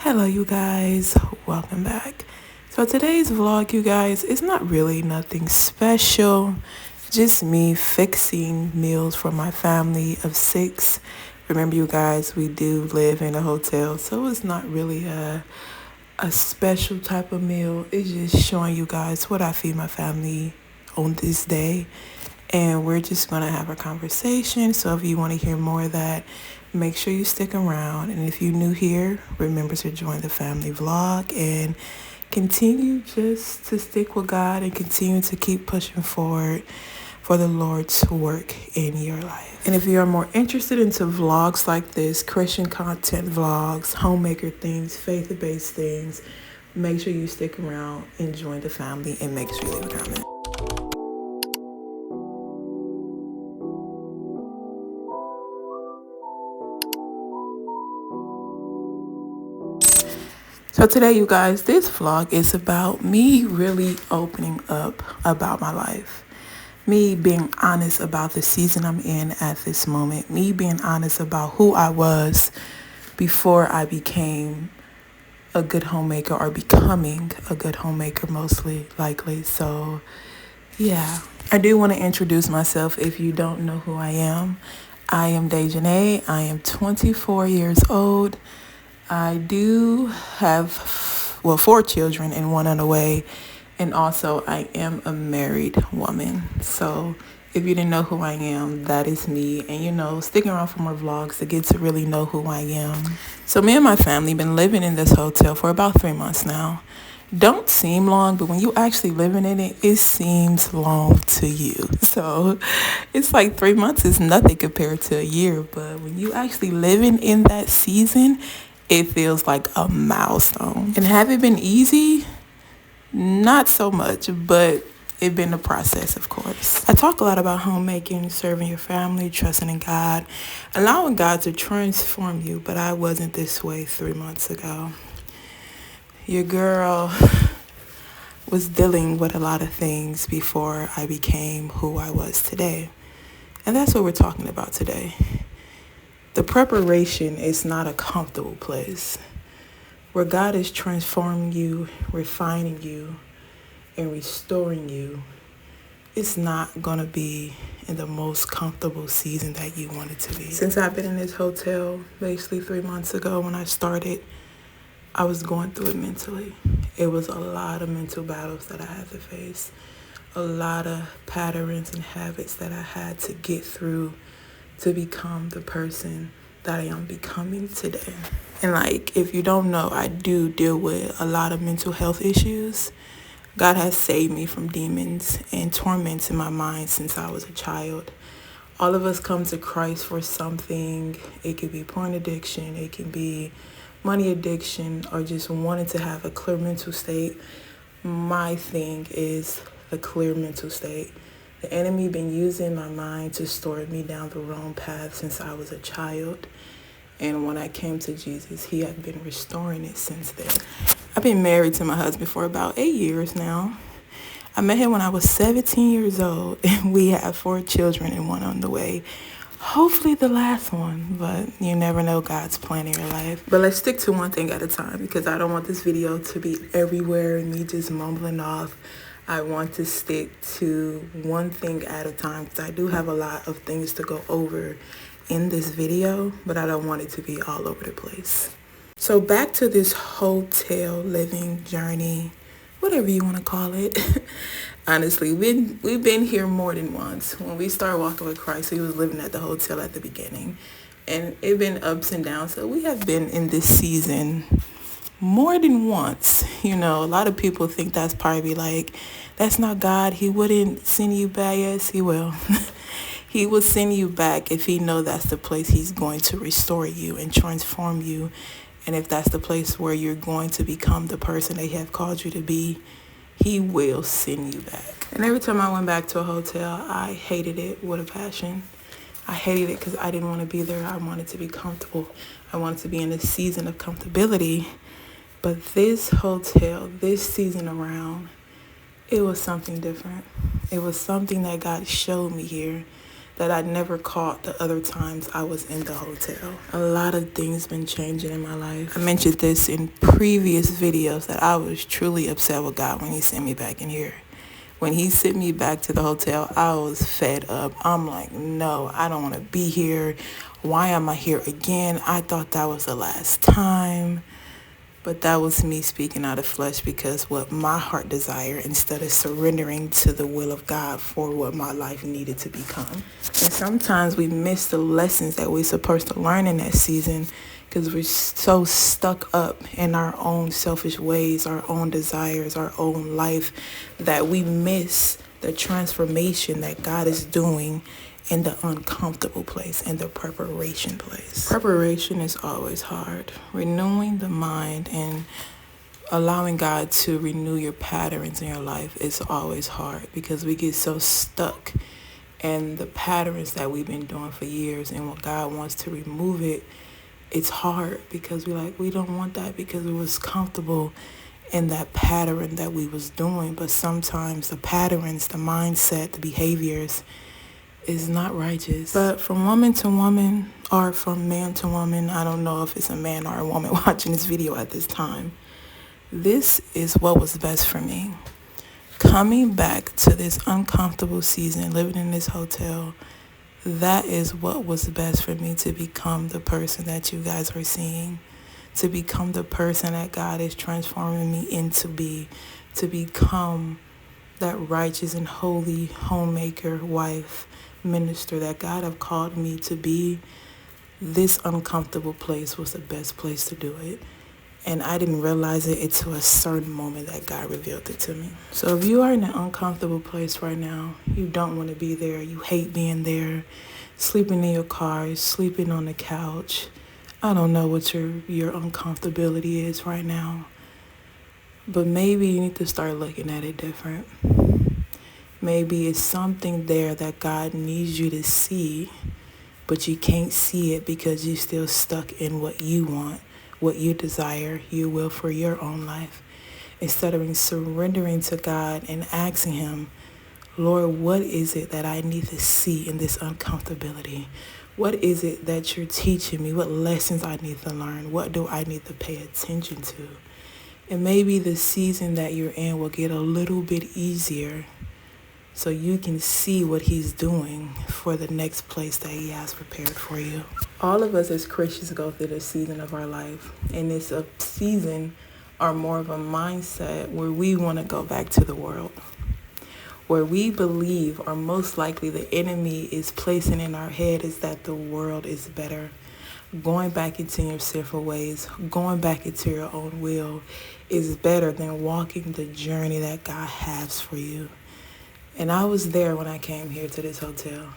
Hello, you guys. Welcome back. So today's vlog, you guys, is not really nothing special. Just me fixing meals for my family of 6. Remember, you guys, we do live in a hotel, so it's not really a special type of meal. It's just showing you guys what I feed my family on this day. And we're just going to have a conversation. So if you want to hear more of that, make sure you stick around. And if you're new here, remember to join the family vlog and continue just to stick with God and continue to keep pushing forward for the Lord to work in your life. And if you are more interested into vlogs like this, Christian content vlogs, homemaker things, faith-based things, make sure you stick around and join the family and make sure you leave a comment. So today, you guys, this vlog is about me really opening up about my life. Me being honest about the season I'm in at this moment. Me being honest about who I was before I became a good homemaker or becoming a good homemaker, mostly likely. So, yeah. I do want to introduce myself if you don't know who I am. I am Dejanay. I am 24 years old. I do have, 4 children and 1 on the way. And also, I am a married woman. So, if you didn't know who I am, that is me. And, sticking around for more vlogs to get to really know who I am. So, me and my family been living in this hotel for about 3 months now. Don't seem long, but when you actually living in it, it seems long to you. So, it's like 3 months is nothing compared to a year. But when you actually living in that season, it feels like a milestone. And have it been easy? Not so much, but it's been a process, of course. I talk a lot about homemaking, serving your family, trusting in God, allowing God to transform you, but I wasn't this way 3 months ago. Your girl was dealing with a lot of things before I became who I was today. And that's what we're talking about today. The preparation is not a comfortable place. Where God is transforming you, refining you, and restoring you, it's not going to be in the most comfortable season that you want it to be. Since I've been in this hotel, basically 3 months ago when I started, I was going through it mentally. It was a lot of mental battles that I had to face. A lot of patterns and habits that I had to get through to become the person that I am becoming today. And if you don't know, I do deal with a lot of mental health issues. God has saved me from demons and torments in my mind since I was a child. All of us come to Christ for something. It could be porn addiction, it can be money addiction, or just wanting to have a clear mental state. My thing is a clear mental state. The enemy been using my mind to store me down the wrong path since I was a child. And when I came to Jesus, he had been restoring it since then. I've been married to my husband for about 8 years now. I met him when I was 17 years old, and we have 4 children and 1 on the way. Hopefully the last one, but you never know God's plan in your life. But let's stick to one thing at a time, because I don't want this video to be everywhere and me just mumbling off. I want to stick to one thing at a time, because I do have a lot of things to go over in this video, but I don't want it to be all over the place. So back to this hotel living journey, whatever you want to call it. Honestly, we've been here more than once. When we started walking with Christ, we was living at the hotel at the beginning, and it been ups and downs. So we have been in this season more than once. A lot of people think that's probably that's not God. He wouldn't send you back. Yes, he will. He will send you back if he know that's the place he's going to restore you and transform you. And if that's the place where you're going to become the person they have called you to be, he will send you back. And every time I went back to a hotel, I hated it with a passion. I hated it because I didn't want to be there. I wanted to be comfortable. I wanted to be in a season of comfortability. But this hotel, this season around, it was something different. It was something that God showed me here that I never caught the other times I was in the hotel. A lot of things been changing in my life. I mentioned this in previous videos that I was truly upset with God when he sent me back in here. When he sent me back to the hotel, I was fed up. I'm like, no, I don't want to be here. Why am I here again? I thought that was the last time. But that was me speaking out of flesh, because what my heart desired, instead of surrendering to the will of God for what my life needed to become. And sometimes we miss the lessons that we're supposed to learn in that season because we're so stuck up in our own selfish ways, our own desires, our own life, that we miss the transformation that God is doing in the uncomfortable place, in the preparation place. Preparation is always hard. Renewing the mind and allowing God to renew your patterns in your life is always hard, because we get so stuck in the patterns that we've been doing for years, and when God wants to remove it, it's hard because we don't want that, because we was comfortable in that pattern that we was doing. But sometimes the patterns, the mindset, the behaviors is not righteous. But from woman to woman, or from man to woman, I don't know if it's a man or a woman watching this video at this time, this is what was best for me. Coming back to this uncomfortable season, living in this hotel, that is what was best for me, to become the person that you guys are seeing, to become the person that God is transforming me into be, to become that righteous and holy homemaker, wife, minister that God have called me to be. This uncomfortable place was the best place to do it. And I didn't realize it until a certain moment that God revealed it to me. So if you are in an uncomfortable place right now, you don't want to be there, you hate being there, sleeping in your car, sleeping on the couch, I don't know what your uncomfortability is right now, but maybe you need to start looking at it different. Maybe it's something there that God needs you to see, but you can't see it because you're still stuck in what you want, what you desire, your will for your own life. Instead of surrendering to God and asking him, Lord, what is it that I need to see in this uncomfortability? What is it that you're teaching me? What lessons I need to learn? What do I need to pay attention to? And maybe the season that you're in will get a little bit easier, so you can see what he's doing for the next place that he has prepared for you. All of us as Christians go through this season of our life, and it's a season or more of a mindset where we want to go back to the world, where we believe, or most likely the enemy is placing in our head, is that the world is better. Going back into your sinful ways, going back into your own will is better than walking the journey that God has for you. And I was there when I came here to this hotel.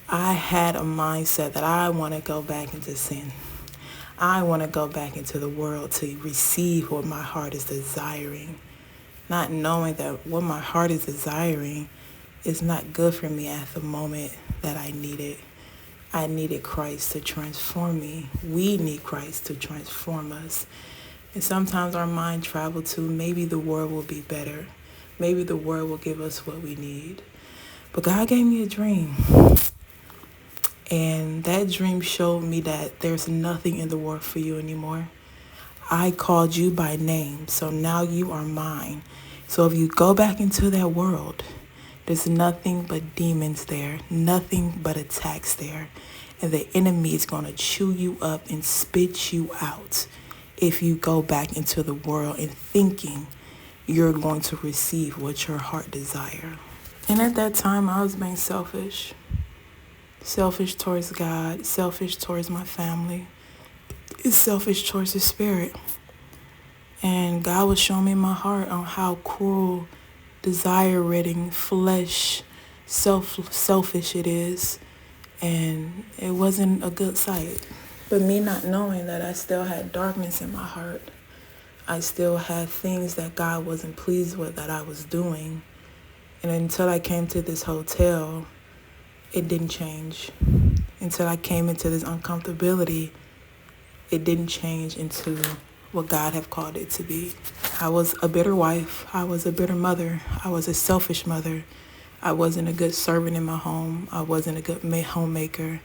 I had a mindset that I want to go back into sin. I want to go back into the world to receive what my heart is desiring, not knowing that what my heart is desiring is not good for me at the moment that I need it. I needed Christ to transform me. We need Christ to transform us. And sometimes our mind travel to, maybe the world will be better. Maybe the world will give us what we need. But God gave me a dream. And that dream showed me that there's nothing in the world for you anymore. I called you by name, so now you are mine. So if you go back into that world, there's nothing but demons there, nothing but attacks there. And the enemy is going to chew you up and spit you out if you go back into the world and thinking you're going to receive what your heart desire. And at that time, I was being selfish. Selfish towards God, selfish towards my family. It's selfish towards the spirit. And God was showing me in my heart on how cruel, desire-ridden, flesh, selfish it is. And it wasn't a good sight. But me not knowing that I still had darkness in my heart, I still had things that God wasn't pleased with that I was doing. And until I came to this hotel, it didn't change. Until I came into this uncomfortability, it didn't change into what God have called it to be. I was a bitter wife. I was a bitter mother. I was a selfish mother. I wasn't a good servant in my home. I wasn't a good homemaker.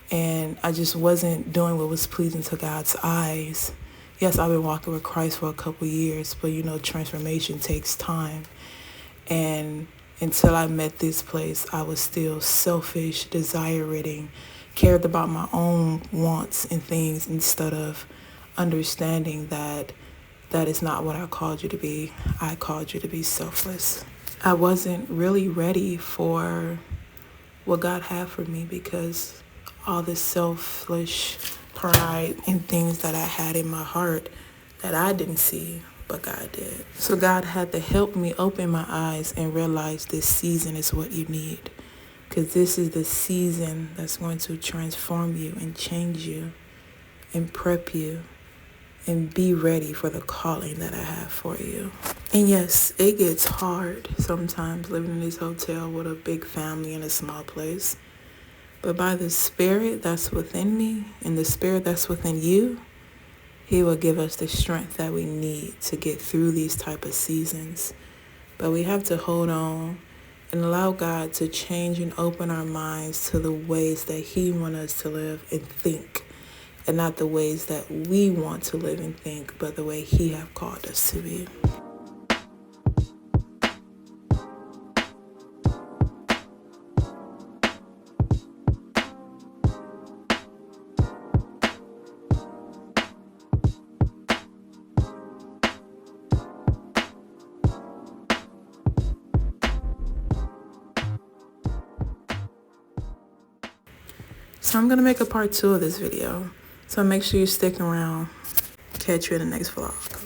And I just wasn't doing what was pleasing to God's eyes. Yes, I've been walking with Christ for a couple years, but transformation takes time. And until I met this place, I was still selfish, desire-ridden, cared about my own wants and things instead of understanding that that is not what I called you to be. I called you to be selfless. I wasn't really ready for what God had for me because all this selfish pride and things that I had in my heart that I didn't see, but God did. So God had to help me open my eyes and realize this season is what you need, because this is the season that's going to transform you and change you and prep you and be ready for the calling that I have for you. And yes, it gets hard sometimes living in this hotel with a big family in a small place. But by the Spirit that's within me and the Spirit that's within you, He will give us the strength that we need to get through these type of seasons. But we have to hold on and allow God to change and open our minds to the ways that He wants us to live and think, and not the ways that we want to live and think, but the way He have called us to be. So I'm going to make a part 2 of this video. So make sure you stick around. Catch you in the next vlog.